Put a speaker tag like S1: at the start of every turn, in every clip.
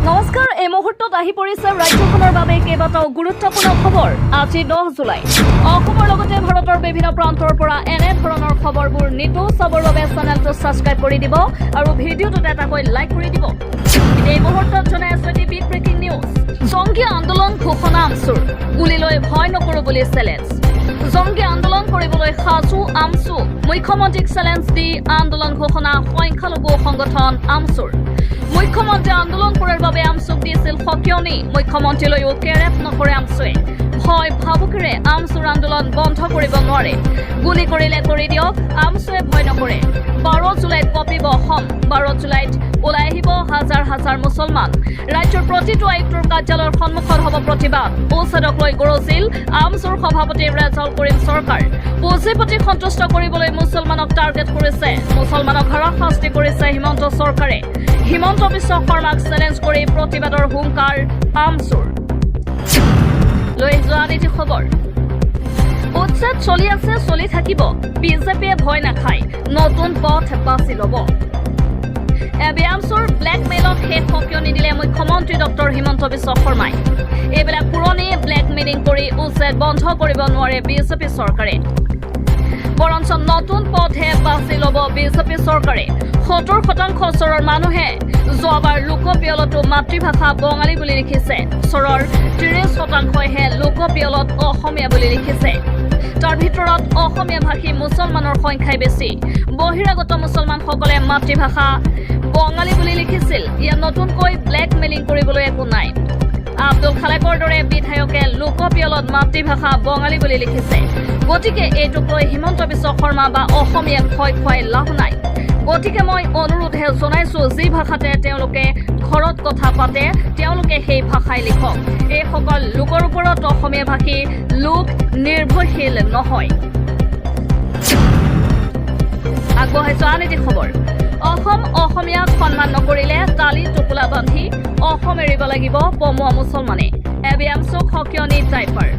S1: নমস্কাৰ এই মুহূৰ্তত আহি পৰিছে ৰাজ্যখনৰ বাবে কেইবাটাও গুৰুত্বপূৰ্ণ খবৰ আজি 10 জুলাই অসমৰ লগতে ভাৰতৰ বিভিন্ন প্ৰান্তৰ পৰা এনে ধৰণৰ খবৰবোৰ নিতৌ চাবৰ বাবে চেনেলটো সাবস্ক্ৰাইব কৰি দিব আৰু ভিডিঅ'টোত এটাকৈ লাইক কৰি দিব এই মুহূৰ্তত জনাই আছো এটি বিগ ব্ৰেকিং নিউজ জংগী আন্দোলন ঘোষণা আমচুৰ গুলিলৈ ভয় নকৰো বুলি চেলেঞ্জ জংগী আন্দোলন কৰিবলৈ সাজু আমচু মুখ্যমন্ত্ৰীক চেলেঞ্জ দি আন্দোলন ঘোষণা সংখ্যালঘু সংগঠন আমচুৰ মুখ্যমন্ত্ৰী আন্দোলন কৰাৰ বাবে আমচুক দিছিল সকিয়নি মুখ্যমন্ত্ৰীলৈও কেৰেপ নকৰে আমচুৱে ভয় ভাবুকিৰে আমচুৰ আন্দোলন বন্ধ কৰিব নোৱাৰে গুলি কৰিলে কৰি দিয়ক আমচুৱে ভয় নকৰে 12 জুলাইত কপিব অসম 12 জুলাইত ওলাই আহিব হাজাৰ হাজাৰ মুছলমান ৰাজ্যৰ প্ৰতিটো আয়ুক্তৰ কাৰ্যালয়ৰ সন্মুখত হ'ব প্ৰতিবাদ উচ্ছেদক লৈ গৰজিল আমচুৰ সভাপতি ৰেজাউল কৰিম চৰকাৰ পুঁজিপতি সন্তুষ্ট কৰিবলৈ মুছলমানক টাৰ্গেট কৰিছে মুছলমানক হাৰাশাস্তি কৰিছে হিমন্ত চৰকাৰে হিমন্ত বিশ্ব শৰ্মাক চেলেঞ্জ কৰি প্ৰতিবাদৰ হুংকাৰ আমচুৰ লৈ যোৱা নীতি খবৰ উচ্ছেদ চলি আছে চলি থাকিব বিজেপিয়ে ভয় নাখায় নতুন পথ বাছি ল'ব আমচুৰ ব্লেকমেইলত শেষ সকিয়নি দিলে মুখ্যমন্ত্ৰী ডক্টৰ হিমন্ত বিশ্ব শৰ্মাই এইবিলাক পুৰণি ব্লেকমেইলিং কৰি উচ্ছেদ বন্ধ কৰিব নোৱাৰে বিজেপি চৰকাৰে বৰঞ্চ নতুন পথহে বাছি ল'ব বিজেপি চৰকাৰে 70% চৰৰ মানুহে যোৱাবাৰ লোকপিয়লতো মাতৃভাষা বঙালী বুলি লিখিছে চৰৰ 30%হে লোকপিয়লত অসমীয়া বুলি লিখিছে তাৰ ভিতৰত অসমীয়া ভাষী মুছলমানৰ সংখ্যাই বেছি বহিৰাগত মুছলমানসকলে মাতৃভাষা বঙালী বুলি লিখিছিল ইয়াত নতুনকৈ ব্লেকমেইলিং কৰিবলৈ একো নাই আব্দুল খালেকৰ দৰে বিধায়কে লোকপিয়লত মাতৃভাষা বঙালী বুলি লিখিছে গতিকে এইটোক লৈ হিমন্ত বিশ্ব শৰ্মা বা অসমীয়াক ভয় খুৱাই লাভ নাই গতিকে মই অনুৰোধহে জনাইছো যি ভাষাতে তেওঁলোকে ঘৰত কথা পাতে তেওঁলোকে সেই ভাষাই লিখক এইসকল লোকৰ ওপৰত অসমীয়া ভাষী লোক নিৰ্ভৰশীল নহয় আগবঢ়াইছো আন এটি খবৰ অসম অসমীয়াক সন্মান নকৰিলে তালি টোপোলা বান্ধি অসম এৰিব লাগিব পমুৱা মুছলমানে আমচুক সকিয়নি টাইপাৰ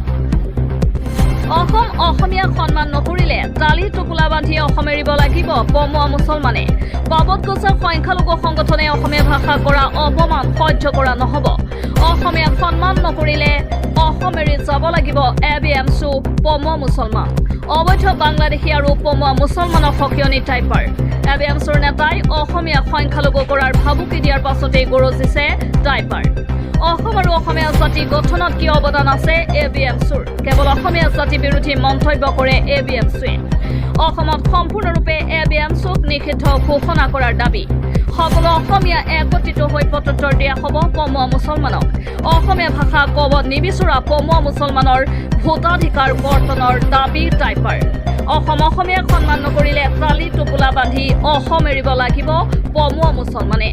S1: অসম অসমীয়াক সন্মান নকৰিলে তালি টোপোলা বান্ধি অসম এৰিব লাগিব পমুৱা মুছলমানে বাবদ গছা সংখ্যালঘু সংগঠনে অসমীয়া ভাষা কৰা অপমান সহ্য কৰা নহ'ব অসমীয়াক সন্মান নকৰিলে অসম এৰি যাব লাগিব আমচু পমুৱা মুছলমান অবৈধ বাংলাদেশী আৰু পমুৱা মুছলমানক সকিয়নি টাইপাৰ আমচুৰ নেতাই অসমীয়া সংখ্যালঘু কৰাৰ ভাবুকি দিয়াৰ পাছতেই গৰজিছে টাইপাৰ অসম আৰু অসমীয়া জাতি গঠনত কি অৱদান আছে আমচুৰ কেৱল অসমীয়া জাতি বিৰোধী মন্তব্য কৰে আমচুৱে অসমত সম্পূৰ্ণৰূপে আমচুক নিষিদ্ধ ঘোষণা কৰাৰ দাবী সকলো অসমীয়া একত্ৰিত হৈ পত্ৰোত্তৰ দিয়া হ'ব পমুৱা মুছলমানক অসমীয়া ভাষা ক'ব নিবিচৰা পমুৱা মুছলমানৰ ভোটাধিকাৰ কৰ্তনৰ দাবী টাইপাৰ অসম অসমীয়াক সন্মান নকৰিলে তালি টোপোলা বান্ধি অসম এৰিব লাগিব পমুৱা মুছলমানে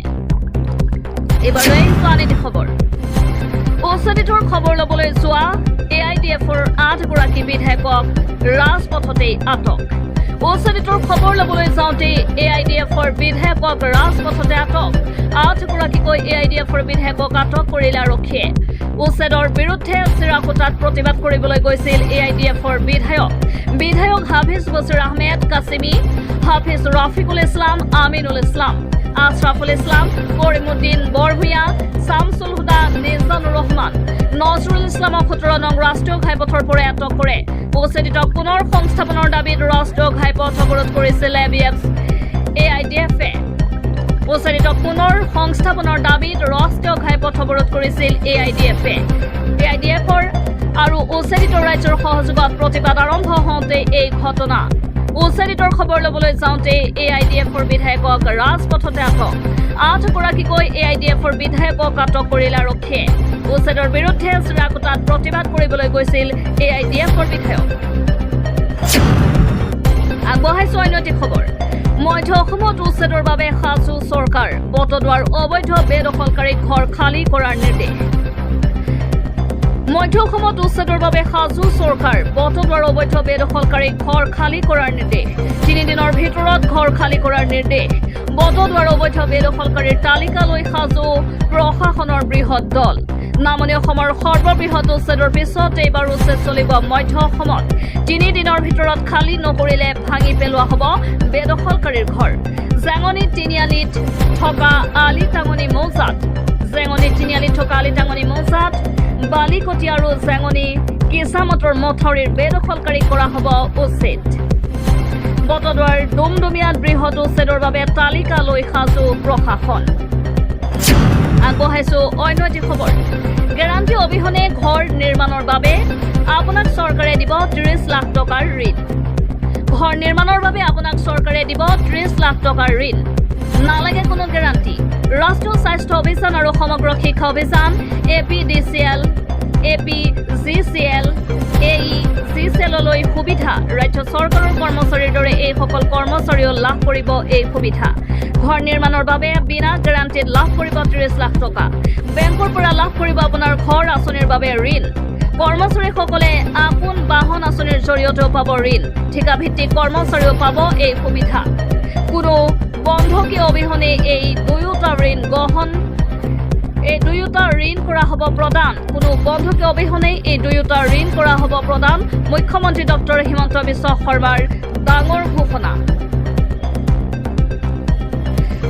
S1: এইবাৰ এই খবৰ উচ্ছেদিতৰ খবৰ ল'বলৈ যোৱা AIUDFৰ 8 গৰাকী বিধায়কক ৰাজপথতেই আটক উচ্ছেদিতৰ খবৰ ল'বলৈ যাওঁতে AIUDFৰ বিধায়কক ৰাজপথতে আটক 8 গৰাকীকৈ AIUDFৰ বিধায়কক আটক কৰিলে আৰক্ষীয়ে উচ্ছেদৰ বিৰুদ্ধে চিৰাকুটাত প্ৰতিবাদ কৰিবলৈ গৈছিল AIUDFৰ বিধায়ক হাফিজ বছিৰ আহমেদ কাছিমি হাফিজ ৰাফিকুল ইছলাম আমিনুল ইছলাম আশৰাফুল ইছলাম কৰিমুদ্দিন বৰভূঞা শামছুল হুদা নিজানুৰ ৰহমান নজৰুল ইছলামক 17 নং ৰাষ্ট্ৰীয় ঘাইপথৰ পৰা আটক কৰে উচ্ছেদিতক পুনৰ সংস্থাপনৰ দাবীত ৰাষ্ট্ৰীয় ঘাইপথ অৱৰোধ কৰিছিল AIUDFে উচ্ছেদিতক পুনৰ সংস্থাপনৰ দাবীত ৰাষ্ট্ৰীয় ঘাইপথ অৱৰোধ কৰিছিল AIUDFৰ আৰু উচ্ছেদিত ৰাজ্যৰ সহযোগত প্ৰতিবাদ আৰম্ভ হওঁতে এই ঘটনা উচ্ছেদিতৰ খবৰ ল'বলৈ যাওঁতে AIUDFৰ বিধায়কক ৰাজপথতে আটক 8 গৰাকীকৈ AIUDFৰ বিধায়কক আটক কৰিলে আৰক্ষীয়ে উচ্ছেদৰ বিৰুদ্ধে চিৰাকুটাত প্ৰতিবাদ কৰিবলৈ গৈছিল AIUDFৰ বিধায়ক আগবঢ়াইছো অন্য এটি খবৰ মধ্য অসমত উচ্ছেদৰ বাবে সাজু চৰকাৰ বটদ্বাৰ অবৈধ বেদখলকাৰীক ঘৰ খালী কৰাৰ নিৰ্দেশ মধ্য অসমত উচ্ছেদৰ বাবে সাজু চৰকাৰ বটদ্বাৰ অবৈধ বেদখলকাৰীক ঘৰ খালী কৰাৰ নিৰ্দেশ 3 দিনৰ ভিতৰত ঘৰ খালী কৰাৰ নিৰ্দেশ বটদ্বাৰ অবৈধ বেদখলকাৰীৰ তালিকা লৈ সাজু প্ৰশাসনৰ বৃহৎ দল নামনি অসমৰ সৰ্ববৃহৎ উচ্ছেদৰ পিছত এইবাৰ উচ্ছেদ চলিব মধ্য অসমত 3 দিনৰ ভিতৰত খালী নকৰিলে ভাঙি পেলোৱা হ'ব বেদখলকাৰীৰ ঘৰ জেঙনি তিনিআলিত থকা আলি টাঙনি মৌজাত জেঙনি থকা আলিটাঙনি মৌজাত বালিকটি আৰু জেঙনি কেঁচামতৰ মথাউৰিৰ বেদখলকাৰী কৰা হ'ব উচিত বটদ্বাৰ ডুমডুমিয়াত বৃহৎ উচ্ছেদৰ বাবে তালিকা লৈ সাজু প্ৰশাসন আগবঢ়াইছো অন্য এটি খবৰ গেৰাণ্টি অবিহনে ঘৰ নিৰ্মাণৰ বাবে আপোনাক চৰকাৰে দিব 30 লাখ টকাৰ ঋণ ঘৰ নিৰ্মাণৰ বাবে আপোনাক চৰকাৰে দিব 30 লাখ টকাৰ ঋণ নালাগে কোনো গেৰাণ্টি ৰাষ্ট্ৰীয় স্বাস্থ্য অভিযান আৰু সমগ্ৰ শিক্ষা অভিযান APDCL APGCL AIUDF লৈ সুবিধা ৰাজ্য চৰকাৰৰ কৰ্মচাৰীৰ দৰে এই সকল কৰ্মচাৰীও লাভ কৰিব এই সুবিধা ঘৰ নিৰ্মাণৰ বাবে বিনা গেৰাণ্টিত লাভ কৰিব 30 লাখ টকা বেংকৰ পৰা লাভ কৰিব আপোনাৰ ঘৰ আঁচনিৰ বাবে ঋণ কৰ্মচাৰীসকলে আপোন বাহন আঁচনিৰ জৰিয়তেও পাব ঋণ ঠিকাভিত্তিক কৰ্মচাৰীও পাব এই সুবিধা কোনো বন্ধকী অবিহনে এই দুয়োটা ঋণ কৰা হ'ব প্ৰদান কোনো বন্ধকী অবিহনে এই দুয়োটা ঋণ কৰা হ'ব প্ৰদান মুখ্যমন্ত্ৰী ডক্টৰ হিমন্ত বিশ্ব শৰ্মাৰ ডাঙৰ ঘোষণা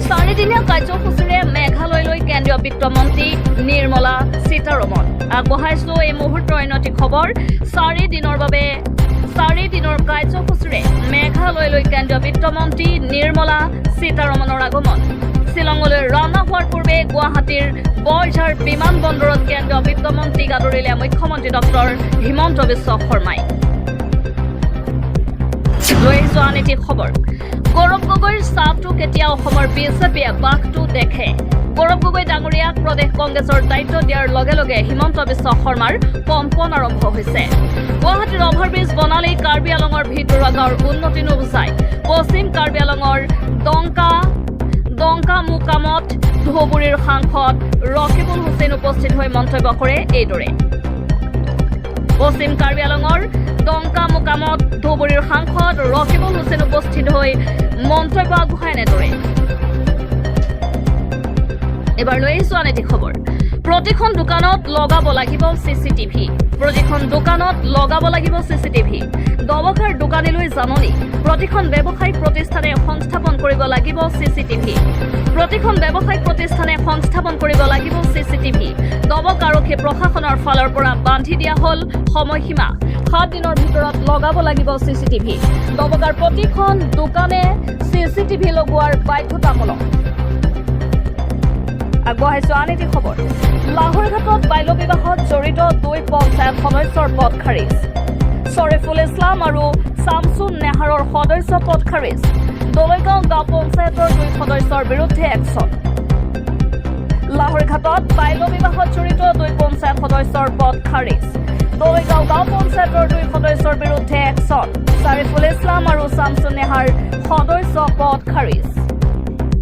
S1: চাৰিদিনীয়া কাৰ্যসূচীৰে মেঘালয়লৈ কেন্দ্ৰীয় বিত্তমন্ত্ৰী নিৰ্মলা সীতাৰমণ আগবঢ়াইছো এই মুহূৰ্তৰ অন্য এটি খবৰ 4 দিনৰ কাৰ্যসূচীৰে মেঘালয়লৈ কেন্দ্ৰীয় বিত্তমন্ত্ৰী নিৰ্মলা সীতাৰমণৰ আগমন শ্বিলঙলৈ ৰাওনা হোৱাৰ পূৰ্বে গুৱাহাটীৰ বৰঝাৰ বিমানবন্দৰত কেন্দ্ৰীয় বিত্তমন্ত্ৰীক আদৰিলে মুখ্যমন্ত্ৰী ডক্টৰ হিমন্ত বিশ্ব শৰ্মাই লৈ আহিছো আন এটি খবৰ গৌৰৱ গগৈৰ চাপটো কেতিয়া অসমৰ বিজেপিয়ে বাঘটো দেখে গৌৰৱ গগৈ ডাঙৰীয়াক প্ৰদেশ কংগ্ৰেছৰ দায়িত্ব দিয়াৰ লগে লগে হিমন্ত বিশ্ব শৰ্মাৰ কম্পন আৰম্ভ হৈছে গুৱাহাটীৰ অভাৰব্ৰিজ বনালেই কাৰ্বি আলঙৰ ভিতৰুৱা গাঁৱৰ উন্নতি নুবুজায় পশ্চিম কাৰ্বি আলঙৰ দংকা মুকামত ধুবুৰীৰ সাংসদ ৰকিবুল হুছেইন উপস্থিত হৈ মন্তব্য কৰে এইদৰে পশ্চিম কাৰ্বি আলঙৰ দংকা মুকামত ধুবুৰীৰ সাংসদ ৰকিবুল হুছেইন উপস্থিত হৈ মন্তব্য আগবঢ়াই এনেদৰে এবাৰ লৈ আহিছো আন এটি খবৰ প্ৰতিখন দোকানত লগাব লাগিব CCTV দবকাৰ দোকানীলৈ জাননী প্ৰতিখন ব্যৱসায়িক প্ৰতিষ্ঠানে সংস্থাপন কৰিব লাগিব CCTV দবক আৰক্ষী প্ৰশাসনৰ ফালৰ পৰা বান্ধি দিয়া হ'ল সময়সীমা 7 দিনৰ ভিতৰত লগাব লাগিব CCTV দবকাৰ প্ৰতিখন দোকানে CCTV লগোৱাৰ বাধ্যতামূলক আগবঢ়াইছো আন এটি খবৰ লাহোৰঘাটত বাল্য বিবাহত জড়িত 2 পঞ্চায়ত সদস্যৰ পদ খাৰিজ শৰীফুল ইছলাম আৰু শামছুন নেহাৰৰ সদস্য পদ খাৰিজ দলৈগাঁও গাঁও পঞ্চায়তৰ 2 সদস্যৰ বিৰুদ্ধে একশ্যন লাহোৰঘাটত বাল্য বিবাহত জড়িত 2 পঞ্চায়ত সদস্যৰ পদ খাৰিজ দলৈগাঁও গাঁও পঞ্চায়তৰ 2 সদস্যৰ বিৰুদ্ধে একশ্যন শৰীফুল ইছলাম আৰু শামছুন নেহাৰ সদস্য পদ খাৰিজ